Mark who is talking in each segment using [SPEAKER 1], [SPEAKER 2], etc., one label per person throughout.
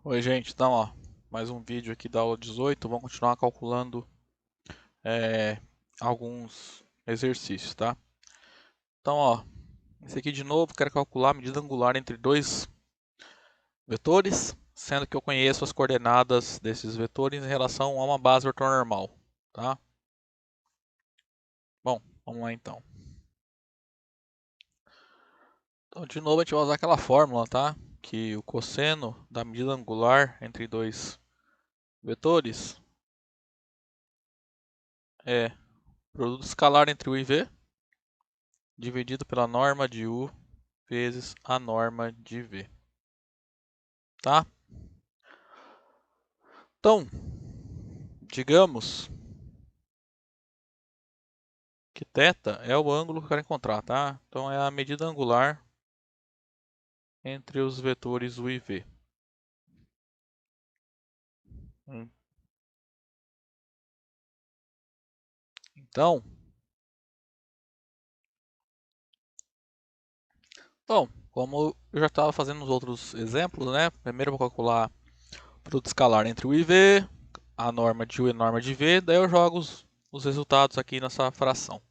[SPEAKER 1] Oi, gente. Então, ó, mais um vídeo aqui da aula 18. Vamos continuar calculando é, alguns exercícios, tá? Então, ó, esse aqui de novo, quero calcular a medida angular entre dois vetores, sendo que eu conheço as coordenadas desses vetores em relação a uma base ortonormal, tá? Bom, vamos lá então. Então, de novo, a gente vai usar aquela fórmula, tá? Que o cosseno da medida angular entre dois vetores é produto escalar entre u e v dividido pela norma de u vezes a norma de v, tá? Então, digamos que θ é o ângulo que eu quero encontrar, tá? Então, é a medida angular entre os vetores u e v. Então, bom, como eu já estava fazendo nos outros exemplos, né? Primeiro eu vou calcular o produto escalar entre u e v, a norma de u e a norma de v, daí eu jogo os resultados aqui nessa fração,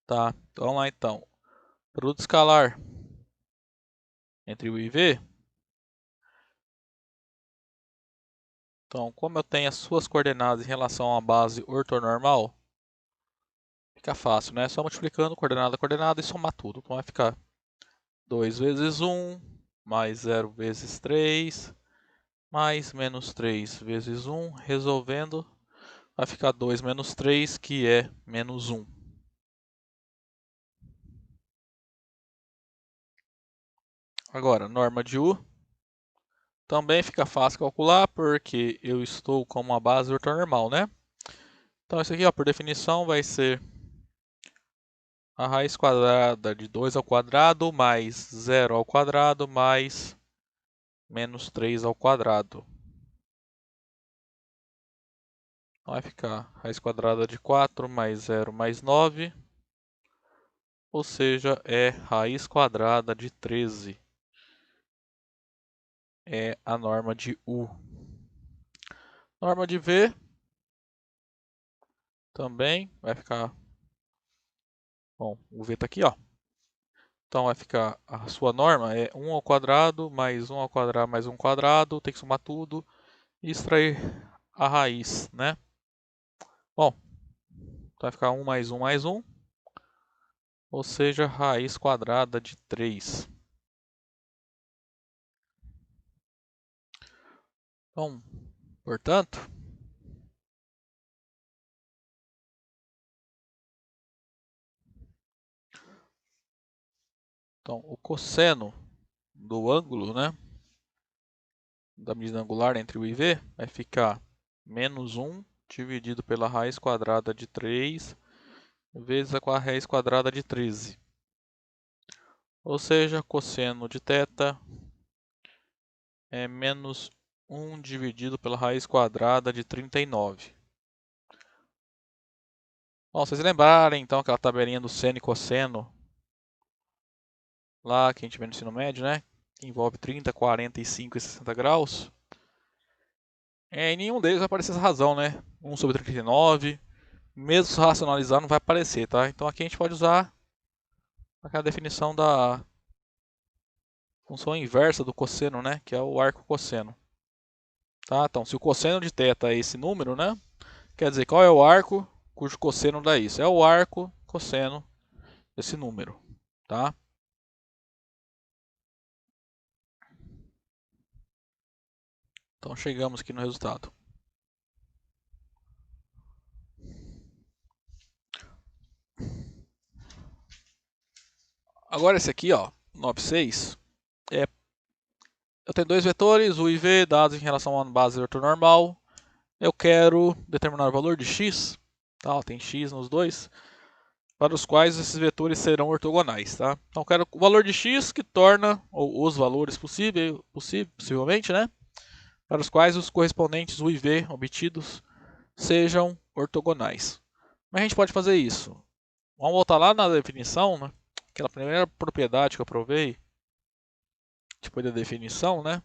[SPEAKER 1] tá? Então, vamos lá então. Produto escalar entre u e v. Então, como eu tenho as suas coordenadas em relação a uma base ortonormal, fica fácil, né? Só multiplicando coordenada a coordenada e somar tudo. Então vai ficar 2 vezes 1, mais 0 vezes 3, mais menos 3 vezes 1. Resolvendo, vai ficar 2 menos 3, que é menos 1. Agora, norma de U. Também fica fácil calcular, porque eu estou com uma base ortonormal, né? Então, isso aqui, ó, por definição, vai ser a raiz quadrada de 2 ao quadrado mais 0 ao quadrado mais menos 3 ao quadrado. Vai ficar raiz quadrada de 4 mais 0 mais 9, ou seja, é raiz quadrada de 13. É a norma de U. Norma de V também vai ficar... Bom, o V está aqui, ó. Então vai ficar, a sua norma é 1 ao quadrado mais 1 ao quadrado mais 1 ao quadrado. Tem que somar tudo e extrair a raiz, né? Bom, vai ficar 1 mais 1, ou seja, raiz quadrada de 3. Então, portanto, o cosseno do ângulo, né, da medida angular entre u e v, vai ficar menos 1 dividido pela raiz quadrada de 3 vezes a raiz quadrada de 13. Ou seja, cosseno de θ é menos 1 dividido pela raiz quadrada de 39. Bom, vocês lembrarem então aquela tabelinha do seno e cosseno lá que a gente vê no ensino médio, né? Que envolve 30, 45 e 60 graus. Em nenhum deles vai aparecer essa razão, né? 1 sobre 39. Mesmo se racionalizar, não vai aparecer, tá? Então aqui a gente pode usar aquela definição da função inversa do cosseno, né? Que é o arco cosseno. Tá? Então, se o cosseno de θ é esse número, né? Quer dizer, qual é o arco cujo cosseno dá isso? É o arco cosseno desse número, tá? Então chegamos aqui no resultado. Agora esse aqui, ó, 96, eu tenho dois vetores, u e v, dados em relação a uma base ortonormal. Eu quero determinar o valor de x, tá? Ó, tem x nos dois, para os quais esses vetores serão ortogonais, tá? Então eu quero o valor de x que torna, ou os valores possivelmente, né? Para os quais os correspondentes u e v obtidos sejam ortogonais. Como a gente pode fazer isso? Vamos voltar lá na definição, né? Aquela primeira propriedade que eu provei, depois da definição, né?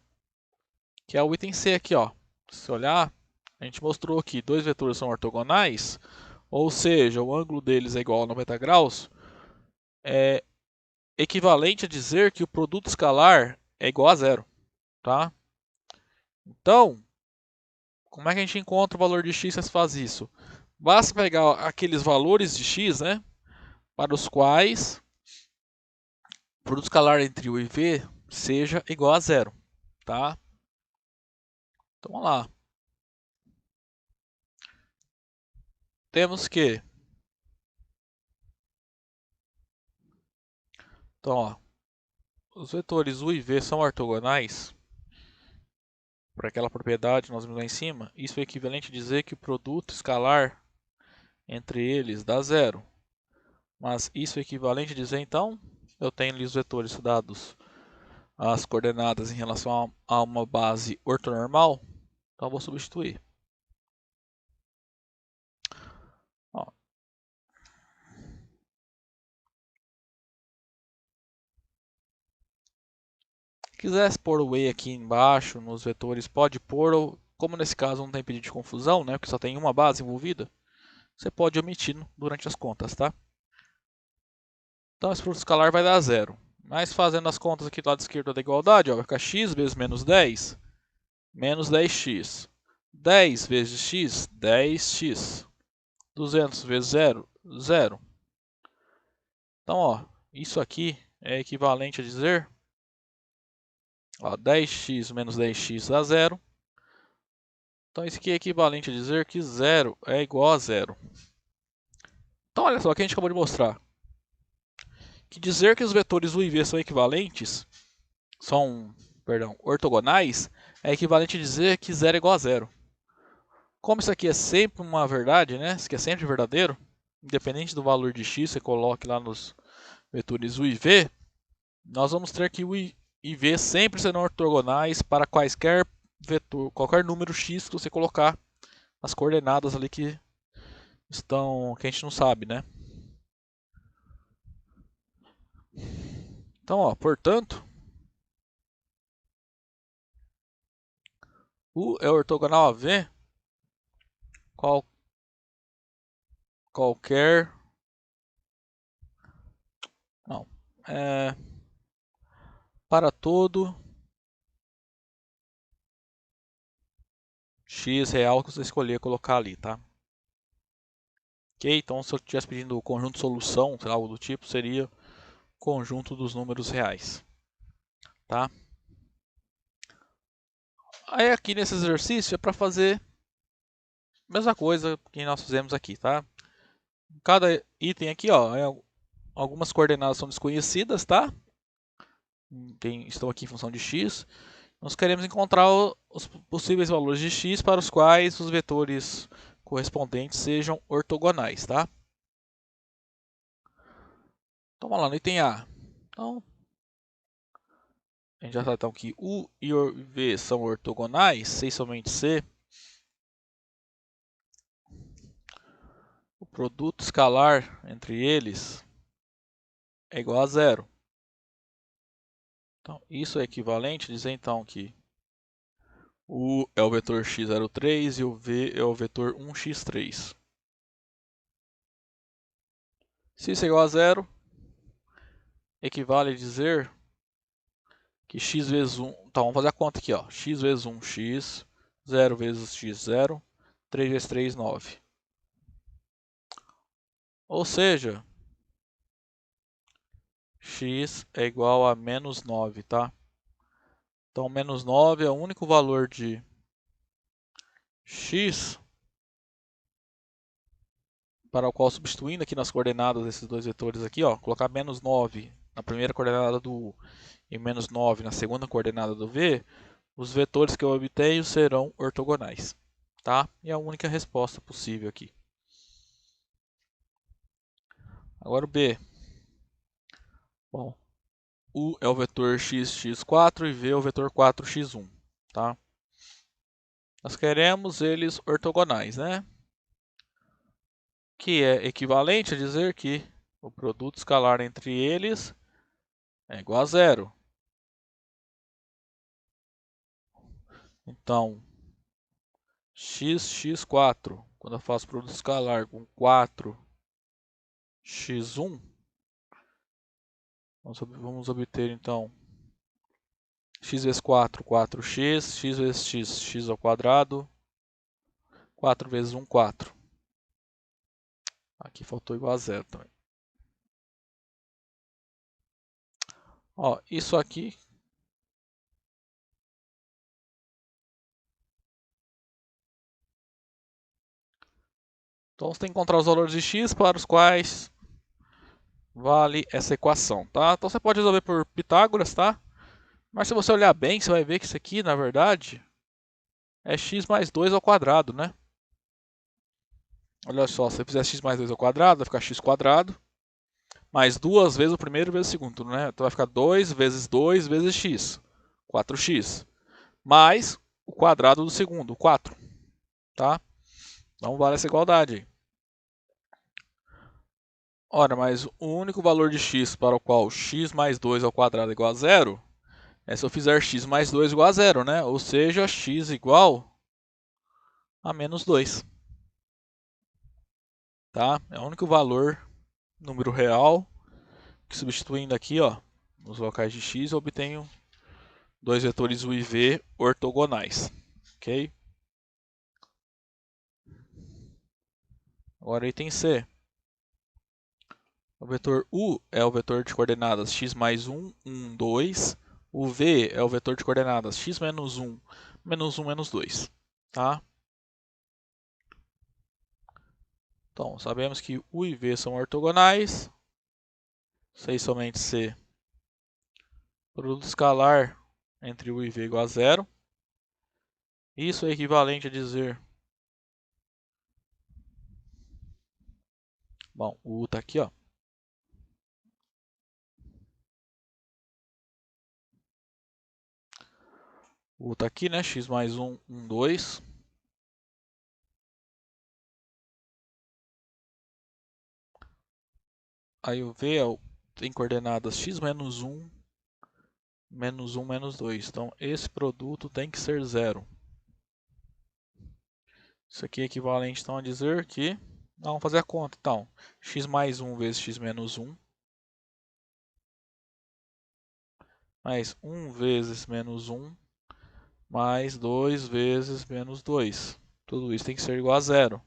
[SPEAKER 1] que é o item C aqui, ó. Se olhar, a gente mostrou que dois vetores são ortogonais, ou seja, o ângulo deles é igual a 90 graus, é equivalente a dizer que o produto escalar é igual a zero, tá? Então, como é que a gente encontra o valor de x se faz isso? Basta pegar aqueles valores de x, né, para os quais o produto escalar entre u e v seja igual a zero, tá? Então, vamos lá. Temos que... Então, ó, os vetores u e v são ortogonais para aquela propriedade que nós vimos lá em cima. Isso é equivalente a dizer que o produto escalar entre eles dá zero. Mas isso é equivalente a dizer, então, eu tenho ali os vetores dados as coordenadas em relação a uma base ortonormal, então eu vou substituir. Ó, se quisesse pôr o E aqui embaixo nos vetores, pode pôr, ou, como nesse caso não tem pedido de confusão, né, porque só tem uma base envolvida, você pode omitir durante as contas, tá? Então esse produto escalar vai dar zero. Mas fazendo as contas aqui do lado esquerdo da igualdade, ó, vai ficar x vezes menos 10, menos 10x. 10 vezes x, 10x. 200 vezes 0, 0. Então, ó, isso aqui é equivalente a dizer, ó, 10x menos 10x dá 0. Então, isso aqui é equivalente a dizer que 0 é igual a 0. Então, olha só o que a gente acabou de mostrar. Que dizer que os vetores u e v são equivalentes, perdão, ortogonais, é equivalente a dizer que 0 é igual a 0. Como isso aqui é sempre uma verdade, né? Isso aqui é sempre verdadeiro, independente do valor de x que você coloque lá nos vetores u e v, nós vamos ter que u e v sempre serão ortogonais para quaisquer vetor, qualquer número x que você colocar as coordenadas ali que estão, que a gente não sabe, né? Então, ó, portanto, u é ortogonal a v qualquer, não, para todo x real que você escolher colocar ali, tá? Ok, então se eu estivesse pedindo o conjunto de solução, algo do tipo, seria conjunto dos números reais, tá? Aí aqui nesse exercício é para fazer a mesma coisa que nós fizemos aqui, tá? Cada item aqui, ó, algumas coordenadas são desconhecidas, tá? Estão aqui em função de x. Nós queremos encontrar os possíveis valores de x para os quais os vetores correspondentes sejam ortogonais, tá? Então vamos lá no item A. Então, a gente já sabe então que U e V são ortogonais, C e somente C. O produto escalar entre eles é igual a zero. Então, isso é equivalente a dizer então que U é o vetor x03 e o V é o vetor 1x3. Se isso é igual a zero, equivale a dizer que x vezes 1... Então, vamos fazer a conta aqui, ó. X vezes 1, x. 0 vezes x, 0. 3 vezes 3, 9. Ou seja, x é igual a menos 9, tá? Então, menos 9 é o único valor de x para o qual, substituindo aqui nas coordenadas desses dois vetores aqui, ó, colocar menos 9 na primeira coordenada do U e menos 9 na segunda coordenada do V, os vetores que eu obtenho serão ortogonais, tá? E é a única resposta possível aqui. Agora o B. Bom, U é o vetor x, x4 e V é o vetor 4x1, tá? Nós queremos eles ortogonais, né? Que é equivalente a dizer que o produto escalar entre eles é igual a zero. Então, x4, quando eu faço produto escalar com 4x1, vamos obter então x vezes 4, 4x, x vezes x, x ao quadrado, 4 vezes 1, 4. Aqui faltou igual a zero também. Ó, isso aqui então você tem que encontrar os valores de x para os quais vale essa equação, tá? Então você pode resolver por Pitágoras, tá? Mas se você olhar bem, você vai ver que isso aqui, na verdade, é x mais 2 ao quadrado, né? Olha só, se você fizer x mais 2 ao quadrado, vai ficar x quadrado, mais duas vezes o primeiro vezes o segundo, né? Então vai ficar 2 vezes x, 4x, mais o quadrado do segundo, 4, tá? Então vale essa igualdade aí. Ora, mas o único valor de x para o qual x mais 2 ao quadrado é igual a zero é se eu fizer x mais 2 igual a zero, né? Ou seja, x igual a menos 2. Tá? É o único valor, número real, que substituindo aqui, ó, nos locais de x, eu obtenho dois vetores u e v ortogonais. Ok? Agora item C. O vetor u é o vetor de coordenadas x mais 1, 1, 2. O v é o vetor de coordenadas x menos 1, menos 1, menos 2. Tá? Então, sabemos que u e v são ortogonais. C somente C. Produto escalar entre u e v igual a zero. Isso é equivalente a dizer... Bom, o u está aqui, ó. O u está aqui, né? X mais 1, 1, 2. Aí o v tem coordenadas x menos 1, menos 1, menos 2. Então, esse produto tem que ser zero. Isso aqui é equivalente, então, a dizer que... Vamos fazer a conta, então. X mais 1 vezes x menos 1. Mais 1 vezes menos 1. Mais 2 vezes menos 2. Tudo isso tem que ser igual a zero.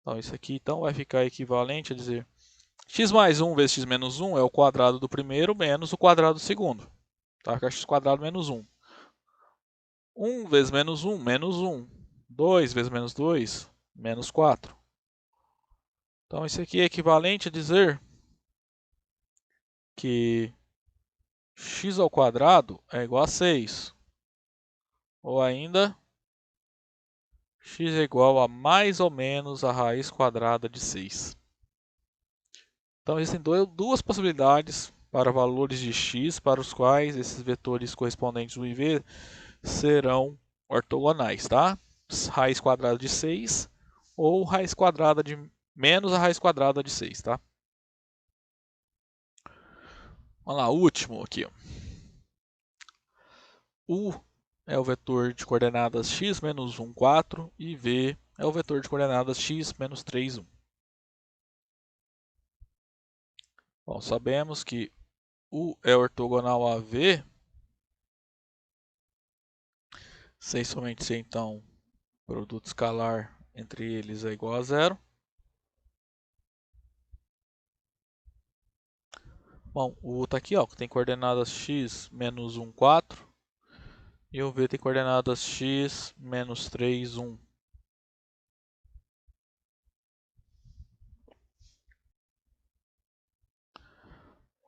[SPEAKER 1] Então, isso aqui então, vai ficar equivalente a dizer... x mais 1 vezes x menos 1 é o quadrado do primeiro menos o quadrado do segundo. Tá? Fica x quadrado menos 1. 1 vezes menos 1, menos 1. 2 vezes menos 2, menos 4. Então, isso aqui é equivalente a dizer que x ao quadrado é igual a 6. Ou ainda, x é igual a mais ou menos a raiz quadrada de 6. Então, existem duas possibilidades para valores de x para os quais esses vetores correspondentes u e v serão ortogonais, tá? Raiz quadrada de 6 ou raiz quadrada de menos a raiz quadrada de 6, tá? Vamos lá, o último aqui. Ó. U é o vetor de coordenadas x menos 1, 4 e v é o vetor de coordenadas x menos 3, 1. Bom, sabemos que U é ortogonal a V. C somente C, então, produto escalar entre eles é igual a zero. Bom, o U está aqui, ó, que tem coordenadas x menos 1, 4. E o V tem coordenadas x menos 3, 1.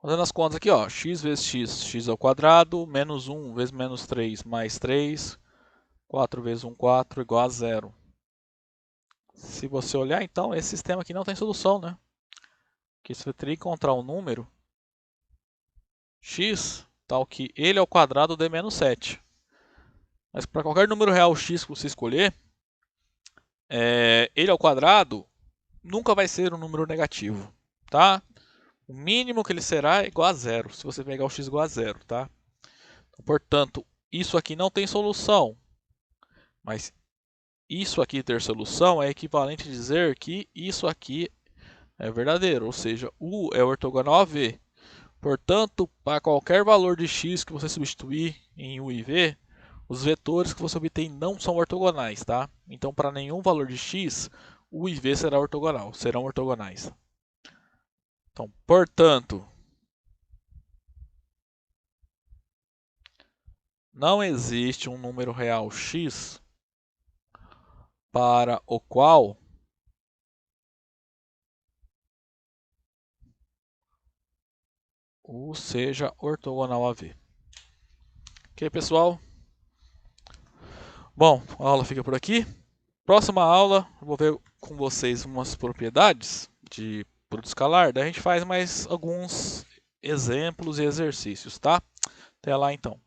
[SPEAKER 1] Fazendo as contas aqui, ó, x vezes x, x ao quadrado, menos 1 vezes menos 3, mais 3, 4 vezes 1, 4, igual a zero. Se você olhar, então, esse sistema aqui não tem solução, né? Porque você teria que encontrar um número x, tal que ele ao quadrado dê menos 7. Mas para qualquer número real x que você escolher, ele ao quadrado nunca vai ser um número negativo, tá? O mínimo que ele será é igual a zero, se você pegar o x igual a zero, tá? Então, portanto, isso aqui não tem solução, mas isso aqui ter solução é equivalente a dizer que isso aqui é verdadeiro, ou seja, U é ortogonal a V. Portanto, para qualquer valor de x que você substituir em U e V, os vetores que você obtém não são ortogonais, tá? Então, para nenhum valor de x, U e V serão ortogonais. Então, portanto, não existe um número real x para o qual U seja ortogonal a V. Ok, pessoal? Bom, a aula fica por aqui. Próxima aula, eu vou ver com vocês umas propriedades de produto escalar. Daí a gente faz mais alguns exemplos e exercícios, tá? Até lá então.